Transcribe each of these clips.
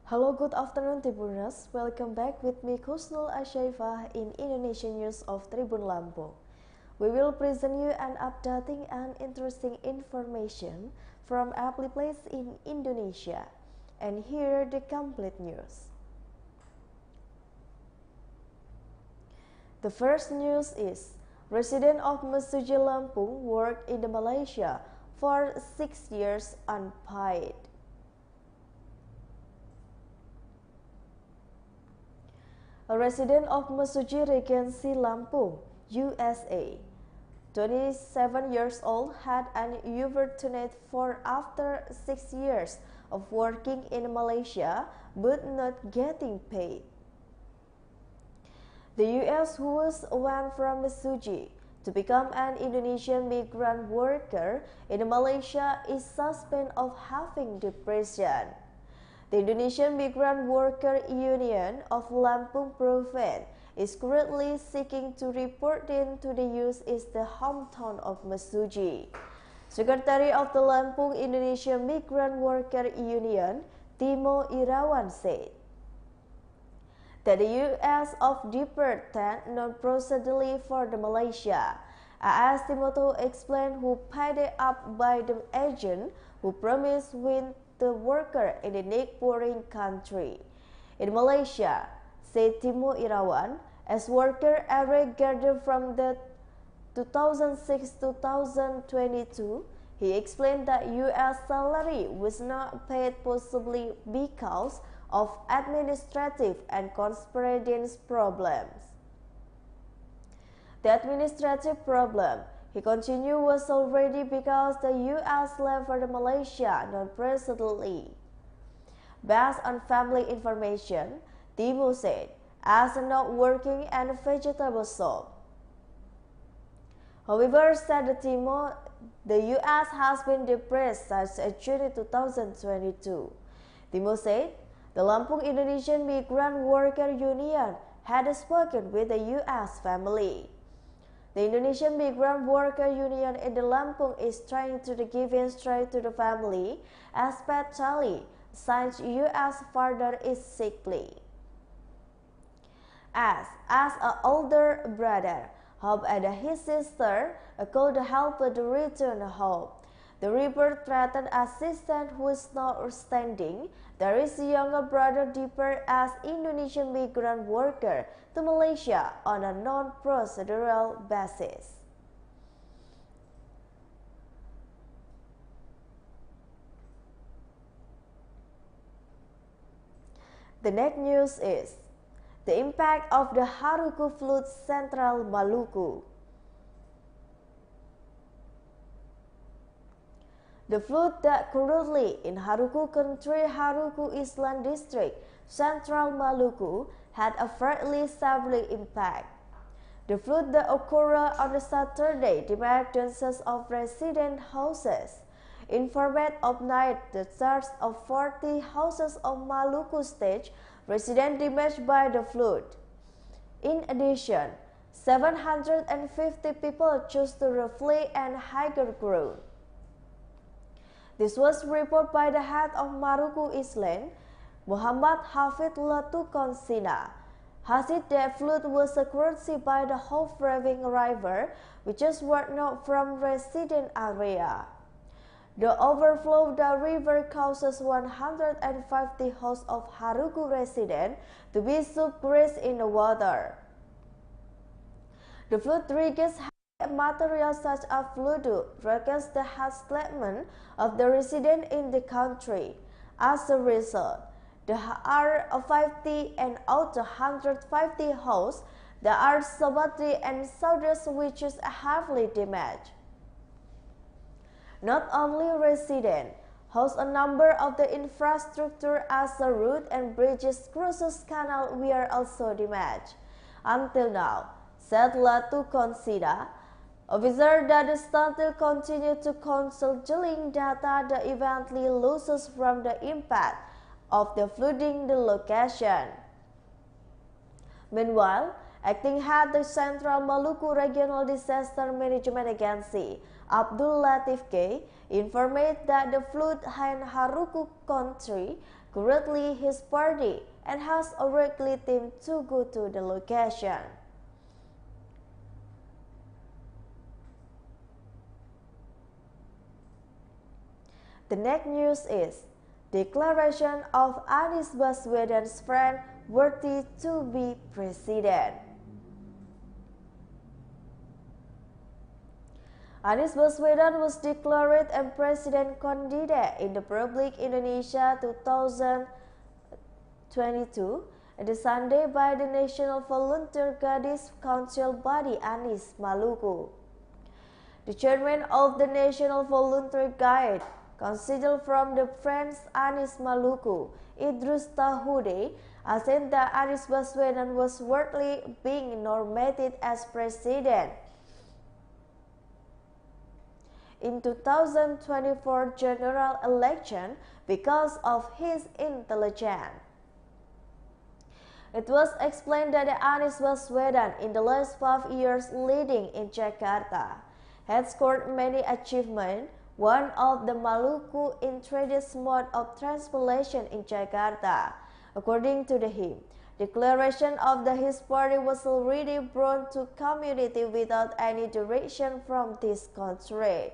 Hello, good afternoon Tribuners. Welcome back with me Kusnul Asyaifah in Indonesian News of Tribun Lampung. We will present you an updating and interesting information from every place in Indonesia. And here are the complete news. The first news is, resident of Mesuji Lampung worked in Malaysia for 6 years unpaid. A resident of Mesuji Regency, Lampung, USA, 27 years old, had an unfortunate for after 6 years of working in Malaysia but not getting paid. The US who went from Mesuji to become an Indonesian migrant worker in Malaysia is suspected of having depression. The Indonesian Migrant Worker Union of Lampung Province is currently seeking to report into the US is the hometown of Mesuji. Secretary of the Lampung Indonesian Migrant Worker Union, Timo Irawan, said that the US of deported non-procedurally for the Malaysia. As Timoto explained, who paid it up by the agent who promised win the worker in the neighboring country. In Malaysia, said Timo Irawan, as worker area gathered from the 2006-2022, he explained that US salary was not paid possibly because of administrative and correspondence problems. The administrative problem, he continued, was already because the US left for Malaysia non-precedently. Based on family information, Timo said, as not working and vegetable shop. However, said Timo, the US has been depressed since June 2022. Timo said, the Lampung Indonesian Migrant Worker Union had spoken with the US family. The Indonesian Migrant Worker Union in the Lampung is trying to give in straight to the family, especially since US father is sickly. As an older brother, Hope and his sister could help to return home. The report threatened assistant who is not standing. There is a younger brother deported as Indonesian migrant worker to Malaysia on a non-procedural basis. The next news is the impact of the Haruku flood central Maluku. The flood that currently in Haruku Country, Haruku Island District, central Maluku, had a fairly severe impact. The flood that occurred on Saturday damaged dozens of resident houses. Informed of night, the church of 40 houses of Maluku stage resident damaged by the flood. In addition, 750 people chose to flee and higher ground. This was reported by the head of Haruku Island, Muhammad Hafid Latukonsina. Hasid that flood was caused by the Hof-Raving River, which is not from resident area. The overflow of the river causes 150 houses of Haruku residents to be submerged in the water. The flood triggers materials such as flood against the house settlement of the residents in the country. As a result, there are 50 and out of 150 houses that are Sumatra and Southern which is heavily damaged. Not only residents, house a number of the infrastructure as a road and bridges crosses canal were also damaged. Until now, said Latukonsina, officers that still continue to consolidate data that eventually loses from the impact of the flooding the location. Meanwhile, acting head the Central Maluku Regional Disaster Management Agency, Abdul Latif K, informed that the flood in Haruku Country currently his party and has a weekly team to go to the location. The next news is declaration of Anies Baswedan's friend worthy to be president. Anies Baswedan was declared a president candidate in the Republic Indonesia 2022 on the Sunday by the National Volunteer Gadis Council body Anies Maluku. The chairman of the National Volunteer Guide Council from the Friends Anies Maluku, Idrus Tahude, said that Anies Baswedan was worthy being nominated as president in 2024 general election because of his intelligence. It was explained that Anies Baswedan in the last 5 years leading in Jakarta had scored many achievements. One of the Maluku introduced mode of transportation in Jakarta. According to him, declaration of his party was already brought to community without any direction from this country.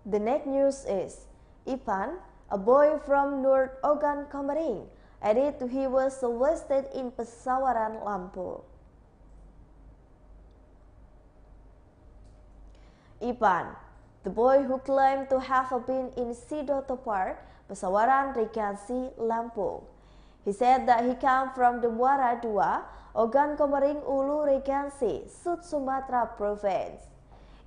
The next news is Ipan, a boy from North Ogan Komering, added he was arrested in Pesawaran Lampung. Ipan, the boy who claimed to have been in Sidoto Park, Pesawaran Regency, Lampung. He said that he came from the Muara Dua, Ogan Komering Ulu Regency, Sumatra Province.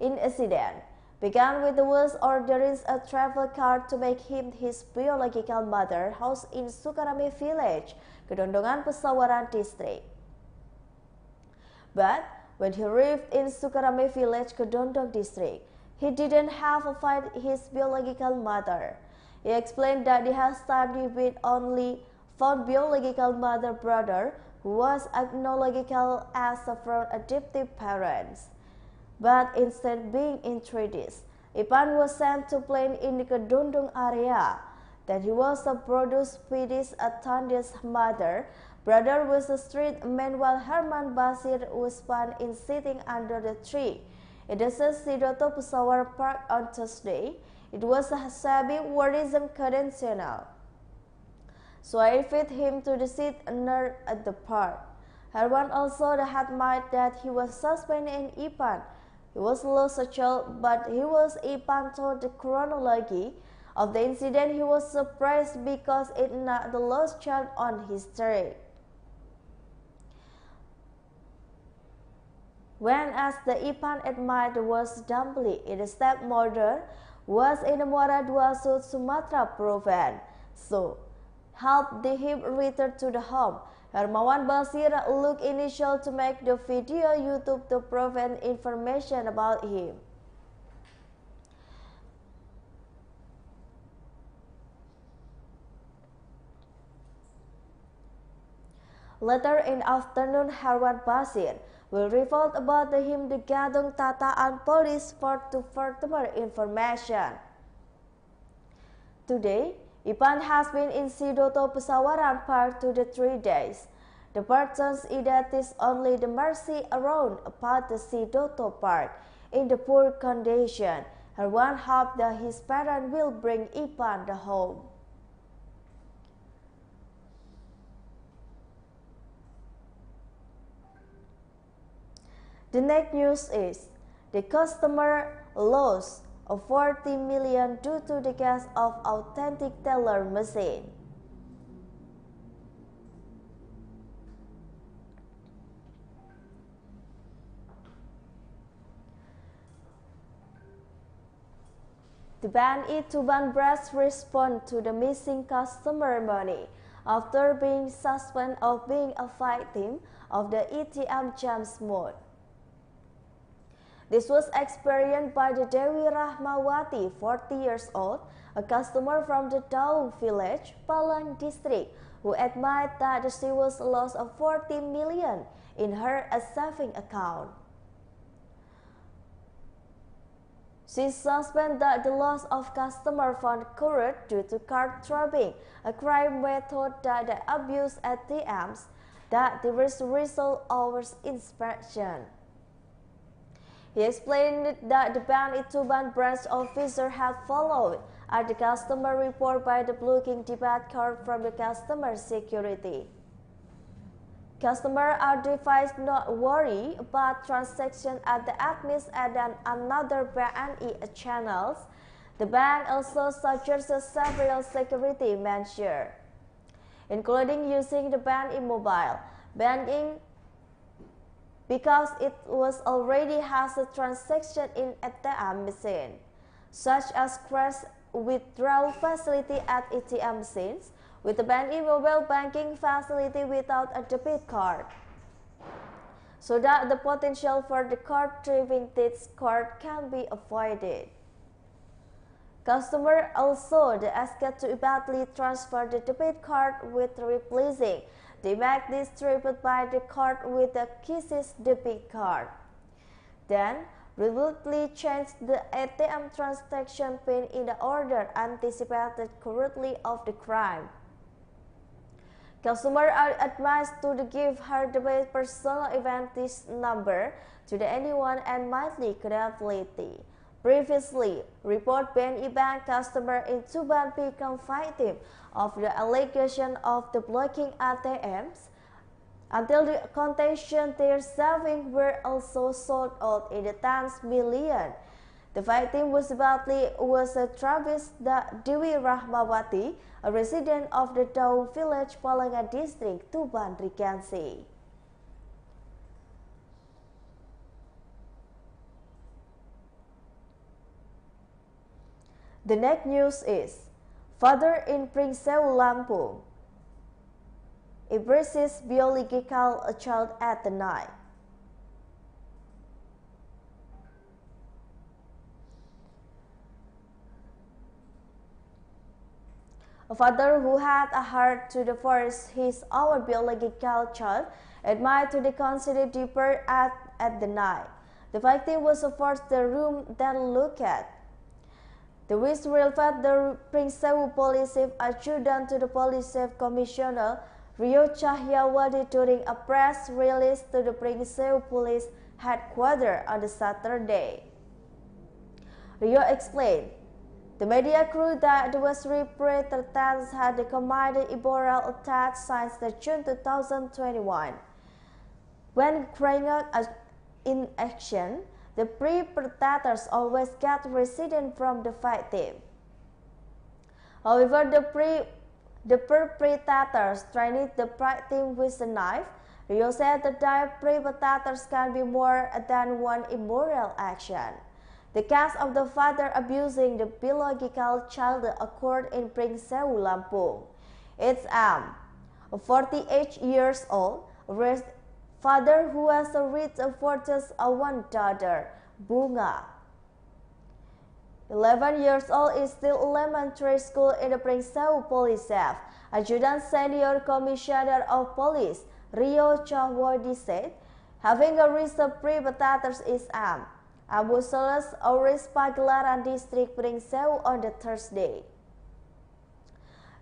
In incident, began with the words ordering a travel card to make him his biological mother housed in Sukarame village, Kedondongan Pesawaran district. But when he arrived in Sukarame village, Kedondong district, he didn't have to find his biological mother. He explained that he has studied with only found biological mother brother who was acknowledged as from adoptive parents. But instead being introduced, Ipan was sent to play in the Kedondong area. Then he was produced with his attendant's mother. Brother was a street man while Herman Basir was found in sitting under the tree. It is a Sidoto Pesawaran Park on Thursday. It was a shabby tourism conventional. So I invited him to the seat near at the park. Herman also admitted that he was suspended in Ipan. He was lost a child, but he was Ipan told the chronology of the incident. He was surprised because it not the lost child on his street. When asked, the Ipan admitted was dumbly his stepmother was in the Muara Dua, Sumatra Province, so helped him return to the home. Hermawan Basir looked initial to make the video YouTube to provide information about him. Later in afternoon, Herman Basir will reveal about him the Gadong Tataan police for to further information. Today, Ipan has been in Sidoto Pesawaran Park 2 to 3 days. The persons is only the mercy around about the Sidoto Park in the poor condition. Herwan hoped that his parents will bring Ipan the home. The next news is the customer lost of 40 million due to the case of authentic teller machine. The Bank Tuban Branch respond to the missing customer money after being suspended of being a victim of the ATM jams mode. This was experienced by the Dewi Rahmawati, 40 years old, a customer from the Dau village, Palang district, who admitted that she was lost of 40 million in her saving account. She suspected that the loss of customer fund occurred due to card trapping, a crime method that they abuse ATMs that the result of inspection. He explained that the bank Tuban branch officer had followed at the customer report by the blocking debit card from the customer security. Customers are advised not worry about transactions at the admins and another BNI channels. The bank also suggests several security measures, including using the bank mobile banking because it was already has a transaction in ATM machine, such as cash withdrawal facility at ATM machines, with the banking mobile banking facility without a debit card, so that the potential for the card tripping this card can be avoided. Customers also asked to immediately transfer the debit card with replacing the bank distributed by the card with the KISI's debit card. Then, repeatedly change the ATM transaction PIN in the order anticipated currently of the crime. Customers are advised to give her the personal advantage number to anyone and mildly credibility. Previously, report BNI Bank customer in Tuban become victim of the allegation of the blocking ATMs until the contention their savings were also sold out in the tens million. The victim was Travis Dewi Rahmawati, a resident of the Dau village, Palang district, Tuban Regency. The next news is, father in Pesawaran Lampung embraces biological child at the night. A father who had a heart to divorce his own biological child admitted to the considered deeper at the night. The victim was forced the room then looked at. The which revealed the Pesawaran Police Chief Adjutant to the Police Chief Commissioner Rio Cahyawadi during a press release to the Pesawaran Police Headquarters on the Saturday. Rio explained, the media crew that the West perpetrators had committed immoral attack since June 2021. When carrying out in action, the perpetrators always get resident from the victim. However, the perpetrators threatened the victim with a knife. Rio said that the perpetrators can be more than one immoral action. The case of the father abusing the biological child occurred in Pesawaran Lampung. It's a 48 years old father who has raised for just one daughter, Bunga. 11 years old is still elementary school in the Pesawaran Police Chief. Adjutant Senior Commissioner of Police, Rio Cahyawadi said, having a risk of perpetrators is Abu Solas Oris Pagelaran District Pesawaran on the Thursday.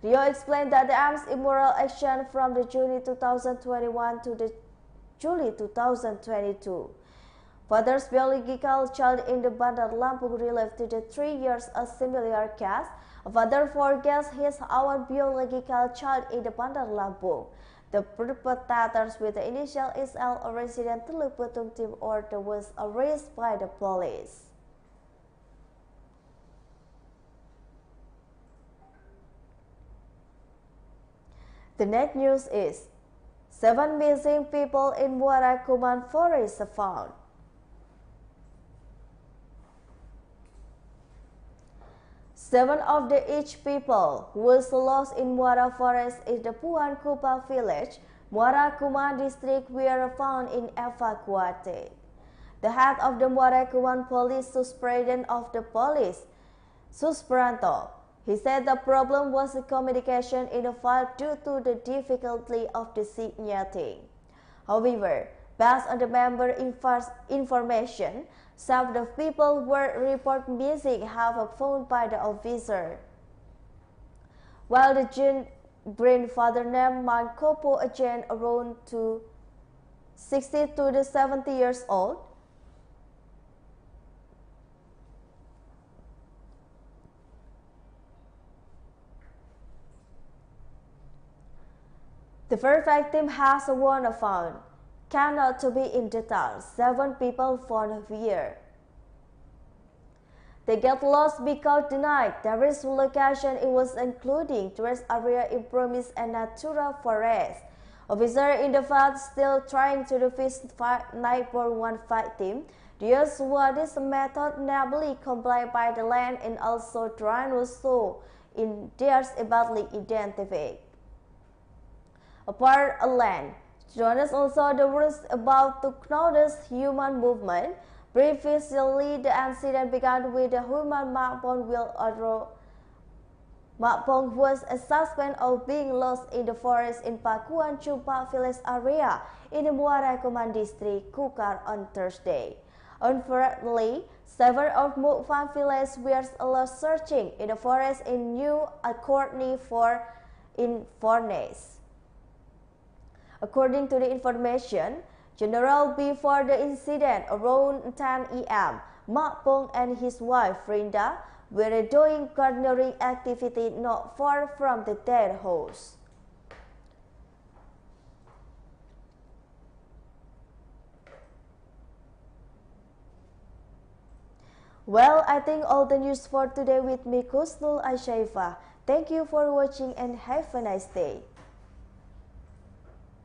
Rio explained that the arms immoral action from the June 2021 to the July 2022. Father's biological child in the Bandar Lampung related to the 3 years a similar case. A father forgets his own biological child in the Bandar Lampung. The perpetrators with the initial SL, a resident Telepetung team order, was arrested by the police. The next news is, 7 missing people in Muara Kaman forest found. Seven of the each people who was lost in Muara forest in the Puan Kupa village, Muara Kaman district, were found in evacuated. The head of the Muara Kaman police superintendent of the police, Susperanto, he said the problem was the communication in the file due to the difficulty of the signating. However, based on the member information, some of the people were reported missing have been found by the officer. While the grandfather named Mankopo, agent around to 60 to 70 years old, the first victim has a wound found. Cannot to be in detail. 7 people found here. They get lost because denied there is location it was including tourist area in promise and natural forest. Officer in the field still trying to defeat 941 victim. These were this method nobly complied by the land and also trying to show in theirs badly identified. Apart a land, journalists also the rules about to notice human movement. Previously, the incident began with a human Makpong will although Makpong was a suspect of being lost in the forest in Pakuan Chupa village area in the Muara Kaman district, Kukar on Thursday. Unfortunately, several of Mukfan villages were lost searching in the forest in New Courtney for Inverness. According to the information, General before the incident around 10 a.m., Makpong and his wife Frinda were doing gardening activity not far from the dead horse. Well, I think all the news for today with me, Kusnul Ashaifa. Thank you for watching and have a nice day.